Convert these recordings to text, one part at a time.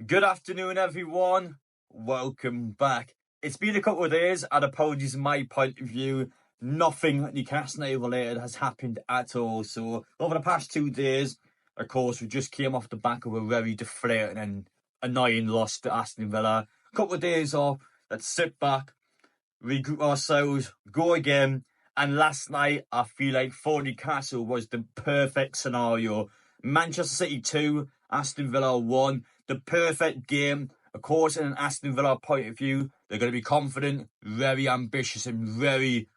Good afternoon, everyone. Welcome back. It's been a couple of days, and apologies from my point of view. Nothing Newcastle United related has happened at all. So, over the past 2 days, of course, we just came off the back of a very deflating and annoying loss to Aston Villa. A couple of days off, let's sit back, regroup ourselves, go again. And last night, I feel like for Newcastle was the perfect scenario. Manchester City 2, Aston Villa 1. The perfect game. Of course, in an Aston Villa point of view, they're going to be confident, very ambitious and very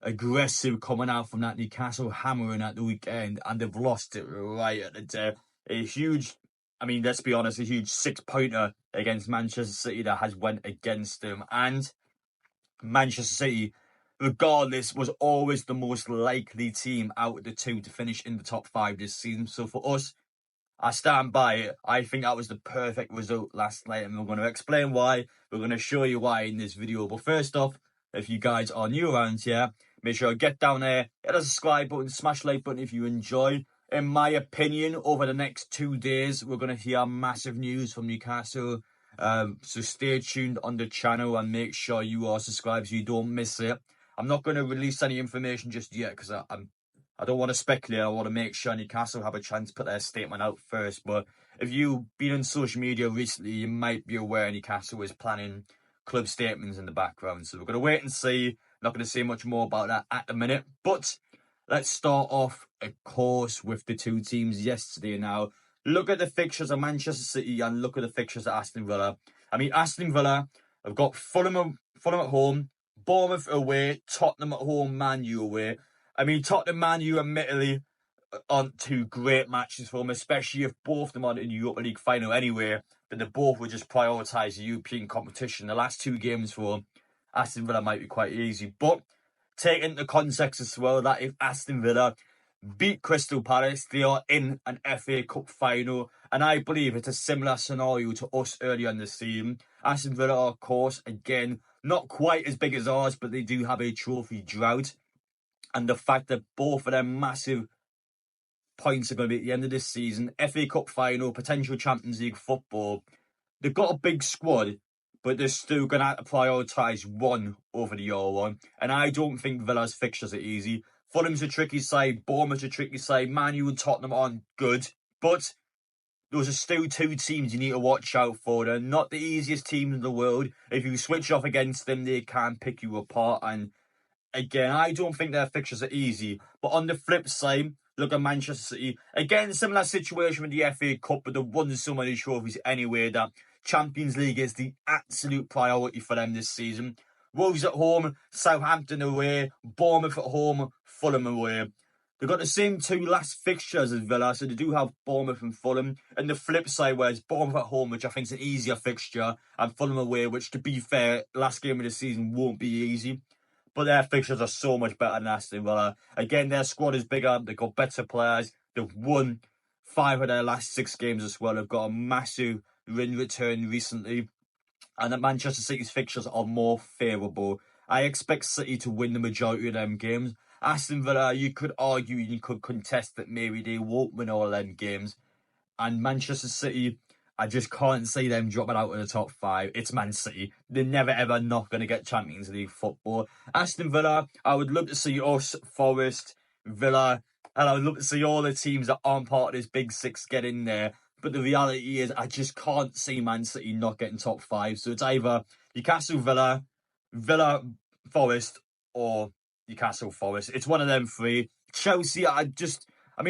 aggressive coming out from that Newcastle hammering at the weekend. And they've lost it right at the day. A huge, let's be honest, a huge 6-pointer against Manchester City that has went against them. And Manchester City, regardless, was always the most likely team out of the two to finish in the top 5 this season. So for us, I stand by it. I think that was the perfect result last night, and we're going to explain why. We're going to show you why in this video. But first off, if you guys are new around here, make sure to get down there, hit the subscribe button, smash the like button if you enjoy. In my opinion, over the next 2 days, we're going to hear massive news from Newcastle. So stay tuned on the channel and make sure you are subscribed so you don't miss it. I'm not going to release any information just yet because I don't want to speculate. I want to make sure Newcastle have a chance to put their statement out first. But if you've been on social media recently, you might be aware Newcastle is planning club statements in the background. So we're going to wait and see. Not going to say much more about that at the minute. But let's start off, of course, with the two teams yesterday now. Look at the fixtures of Manchester City and look at the fixtures of Aston Villa. Aston Villa have got Fulham at home, Bournemouth away, Tottenham at home, Man U away. Tottenham, Man U, admittedly, aren't two great matches for them, especially if both of them are in the Europa League final anyway. Then they both would just prioritise the European competition. The last 2 games for Aston Villa might be quite easy. But take into context as well that if Aston Villa beat Crystal Palace, they are in an FA Cup final. And I believe it's a similar scenario to us earlier in the season. Aston Villa, of course, again, not quite as big as ours, but they do have a trophy drought. And the fact that both of them massive points are going to be at the end of this season, FA Cup final, potential Champions League football. They've got a big squad, but they're still going to have to prioritise one over the other one. And I don't think Villa's fixtures are easy. Fulham's a tricky side, Bournemouth's a tricky side, Man U and Tottenham aren't good. But those are still 2 teams you need to watch out for. They're not the easiest teams in the world. If you switch off against them, they can pick you apart. And again, I don't think their fixtures are easy. But on the flip side, look at Manchester City. Again, similar situation with the FA Cup, but they've won so many trophies anyway that Champions League is the absolute priority for them this season. Wolves at home, Southampton away, Bournemouth at home, Fulham away. They've got the same 2 last fixtures as Villa, so they do have Bournemouth and Fulham. And the flip side, whereas Bournemouth at home, which I think is an easier fixture, and Fulham away, which, to be fair, last game of the season won't be easy. But their fixtures are so much better than Aston Villa. Again, their squad is bigger. They've got better players. They've won 5 of their last 6 games as well. They've got a massive win return recently. And that Manchester City's fixtures are more favourable. I expect City to win the majority of them games. Aston Villa, you could argue, you could contest that maybe they won't win all them games. And Manchester City, I just can't see them dropping out of the top 5. It's Man City. They're never ever not going to get Champions League football. Aston Villa, I would love to see us, Forest, Villa, and I would love to see all the teams that aren't part of this big 6 get in there. But the reality is, I just can't see Man City not getting top 5. So it's either Newcastle, Villa, Forest, or Newcastle, Forest. It's one of them 3. Chelsea,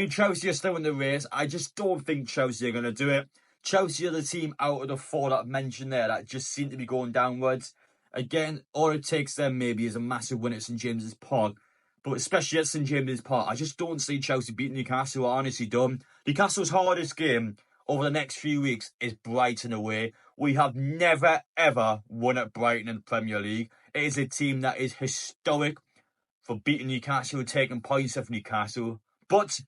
Chelsea are still in the race. I just don't think Chelsea are going to do it. Chelsea are the team out of the 4 that I've mentioned there that just seem to be going downwards. Again, all it takes them maybe is a massive win at St James's Park. But especially at St James's Park, I just don't see Chelsea beating Newcastle. I honestly don't. Newcastle's hardest game over the next few weeks is Brighton away. We have never, ever won at Brighton in the Premier League. It is a team that is historic for beating Newcastle and taking points off Newcastle. But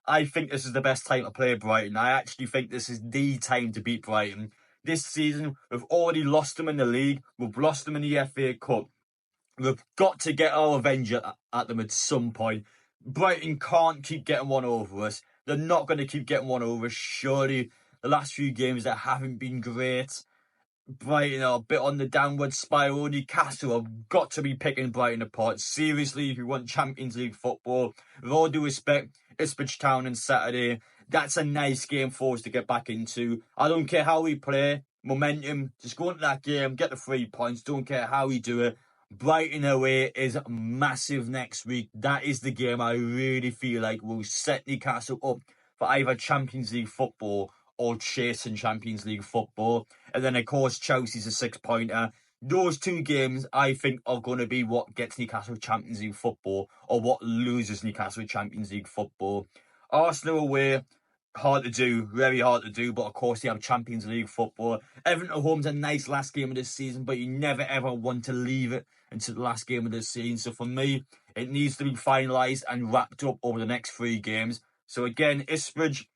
I think this is the best time to play Brighton. I actually think this is the time to beat Brighton. This season, we've already lost them in the league. We've lost them in the FA Cup. We've got to get our revenge at them at some point. Brighton can't keep getting one over us. They're not going to keep getting one over us. Surely the last few games that haven't been great. Brighton are a bit on the downward spiral. Newcastle have got to be picking Brighton apart. Seriously, if you want Champions League football, with all due respect, Ipswich Town on Saturday, that's a nice game for us to get back into. I don't care how we play, momentum, just go into that game, get the 3 points, don't care how we do it. Brighton away is massive next week. That is the game I really feel like will set Newcastle up for either Champions League football or chasing Champions League football. And then, of course, Chelsea's a 6-pointer. Those 2 games, I think, are going to be what gets Newcastle Champions League football or what loses Newcastle Champions League football. Arsenal away, hard to do, very hard to do, but of course they have Champions League football. Everton at home's a nice last game of this season, but you never ever want to leave it until the last game of this season. So for me, it needs to be finalised and wrapped up over the next 3 games. So again, Ipswich,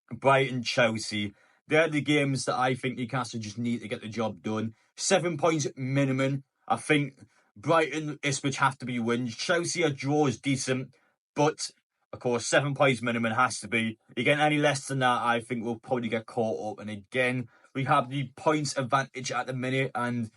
Brighton, Chelsea, they're the games that I think Newcastle just need to get the job done. 7 points minimum. I think Brighton, Ipswich have to be wins. Chelsea, a draw is decent, but of course 7 points minimum has to be. You get any less than that, I think we'll probably get caught up. And again, we have the points advantage at the minute, and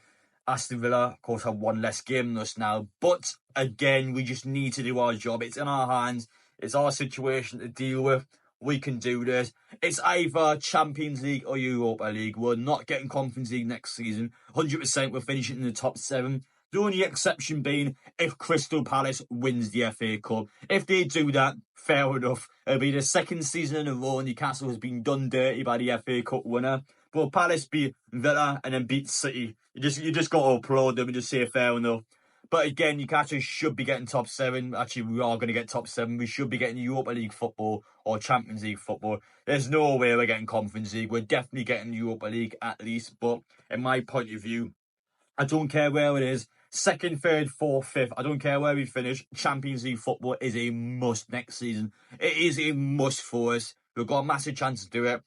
Aston Villa, of course, have 1 less game than us now. But again, we just need to do our job. It's in our hands. It's our situation to deal with. We can do this. It's either Champions League or Europa League. We're not getting Conference League next season. 100% we're finishing in the top 7. The only exception being if Crystal Palace wins the FA Cup. If they do that, fair enough. It'll be the 2nd season in a row Newcastle has been done dirty by the FA Cup winner. But Palace beat Villa and then beat City. You just got to applaud them and just say fair enough. But again, Newcastle should be getting top 7. Actually, we are going to get top 7. We should be getting Europa League football or Champions League football. There's no way we're getting Conference League. We're definitely getting Europa League at least. But in my point of view, I don't care where it is. 2nd, 3rd, 4th, 5th. I don't care where we finish. Champions League football is a must next season. It is a must for us. We've got a massive chance to do it.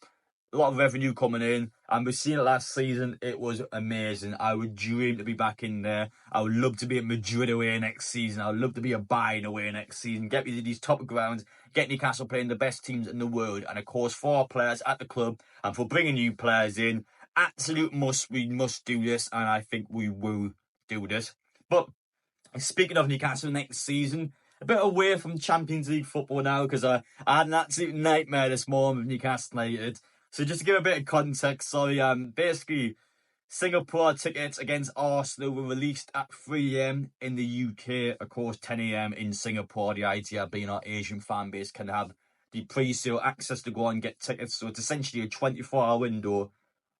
A lot of revenue coming in, and we've seen it last season. It was amazing. I would dream to be back in there. I would love to be at Madrid away next season. I would love to be at Bayern away next season. Get me to these top grounds, get Newcastle playing the best teams in the world. And of course, for our players at the club and for bringing new players in, absolute must. We must do this, and I think we will do this. But speaking of Newcastle next season, a bit away from Champions League football now, because I had an absolute nightmare this morning with Newcastle United. So just to give a bit of context, basically Singapore tickets against Arsenal were released at 3 AM in the UK, of course 10 AM in Singapore. The idea being our Asian fan base can have the pre-sale access to go and get tickets. So it's essentially a 24-hour window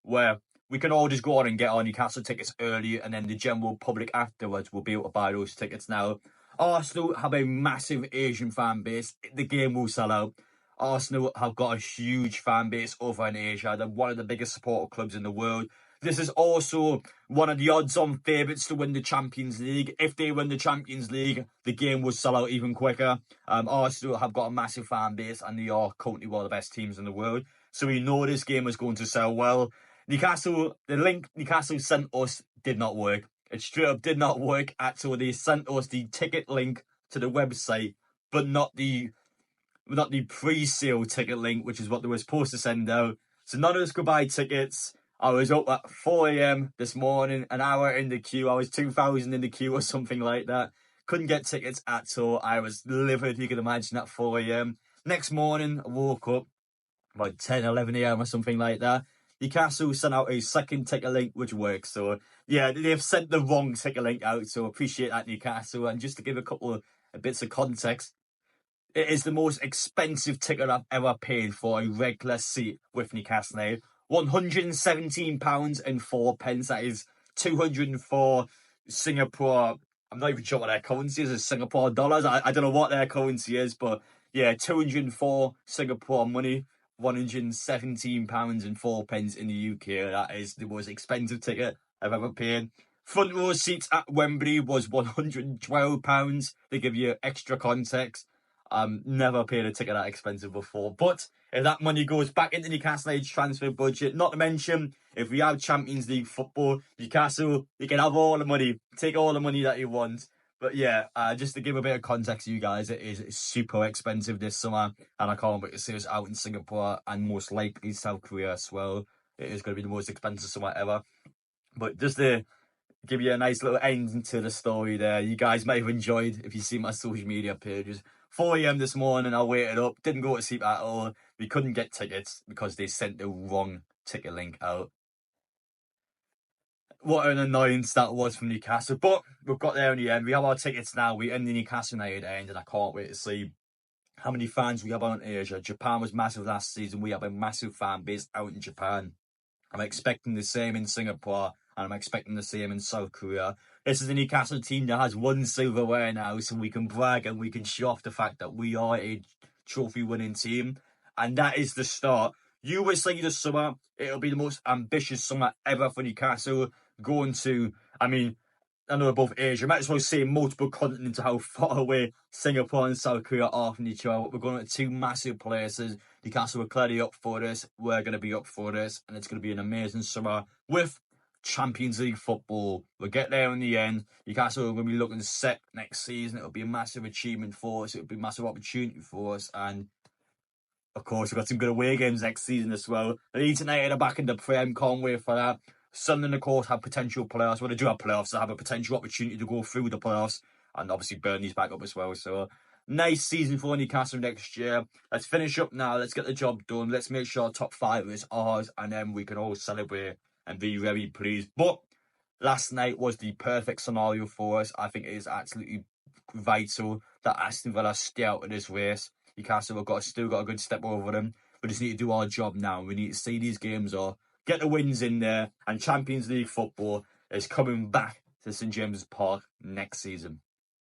where we can all just go on and get our Newcastle tickets early, and then the general public afterwards will be able to buy those tickets. Now, Arsenal have a massive Asian fan base. The game will sell out. Arsenal have got a huge fan base over in Asia. They're one of the biggest supporter clubs in the world. This is also one of the odds-on favourites to win the Champions League. If they win the Champions League, the game will sell out even quicker. Arsenal have got a massive fan base, and they are currently one of the best teams in the world. So we know this game is going to sell well. Newcastle, the link Newcastle sent us did not work. It straight up did not work at all. They sent us the ticket link to the website, but not the pre-sale ticket link, which is what they were supposed to send out. So none of us could buy tickets. I was up at 4 AM this morning, an hour in the queue. I was 2,000 in the queue or something like that. Couldn't get tickets at all. I was livid, you can imagine, at 4 AM. Next morning, I woke up about 10, 11 AM or something like that. Newcastle sent out a 2nd ticket link, which works. So, yeah, they've sent the wrong ticket link out. So, appreciate that, Newcastle. And just to give a couple of bits of context, it is the most expensive ticket I've ever paid for a regular seat with Newcastle United. £117.04. That is 204 Singapore. I'm not even sure what their currency is. It's Singapore dollars. I don't know what their currency is, but yeah, 204 Singapore money. £117.04 in the UK. That is the most expensive ticket I've ever paid. Front row seats at Wembley was £112. They give you extra context. Never paid a ticket that expensive before. But if that money goes back into Newcastle United's transfer budget, not to mention, if we have Champions League football, Newcastle, you can have all the money. Take all the money that you want. But yeah, just to give a bit of context to you guys, it is super expensive this summer, and I can't wait to see us out in Singapore and most likely South Korea as well. It is going to be the most expensive summer ever. But just to give you a nice little ending to the story there, you guys may have enjoyed if you see my social media pages. 4 a.m. this morning, I waited up, didn't go to sleep at all. We couldn't get tickets because they sent the wrong ticket link out. What an annoyance that was from Newcastle. But we've got there in the end. We have our tickets now. We're in the Newcastle United end, and I can't wait to see how many fans we have out in Asia. Japan was massive last season. We have a massive fan base out in Japan. I'm expecting the same in Singapore, and I'm expecting the same in South Korea. This is a Newcastle team that has one silverware now, so we can brag and we can show off the fact that we are a trophy-winning team. And that is the start. You will see this summer, it'll be the most ambitious summer ever for Newcastle. Going to, I know both Asia. I might as well say multiple continents how far away Singapore and South Korea are from each other. We're going to two massive places. Newcastle are clearly up for this. We're going to be up for this. And it's going to be an amazing summer with Champions League football. We'll get there in the end. Newcastle are going to be looking set next season. It'll be a massive achievement for us. It'll be a massive opportunity for us. And of course, we've got some good away games next season as well. Leeds United are back in the Prem. Can't wait for that. Sunderland, of course, have potential playoffs. Well, they do have playoffs. They have a potential opportunity to go through the playoffs. And obviously, Burnley's back up as well. So, nice season for Newcastle next year. Let's finish up now. Let's get the job done. Let's make sure top 5 is ours. And then we can all celebrate and be very pleased. But last night was the perfect scenario for us. I think it is absolutely vital that Aston Villa stay out of this race. Newcastle have still got a good step over them. We just need to do our job now. We need to see these games off, get the wins in there, and Champions League football is coming back to St James's Park next season.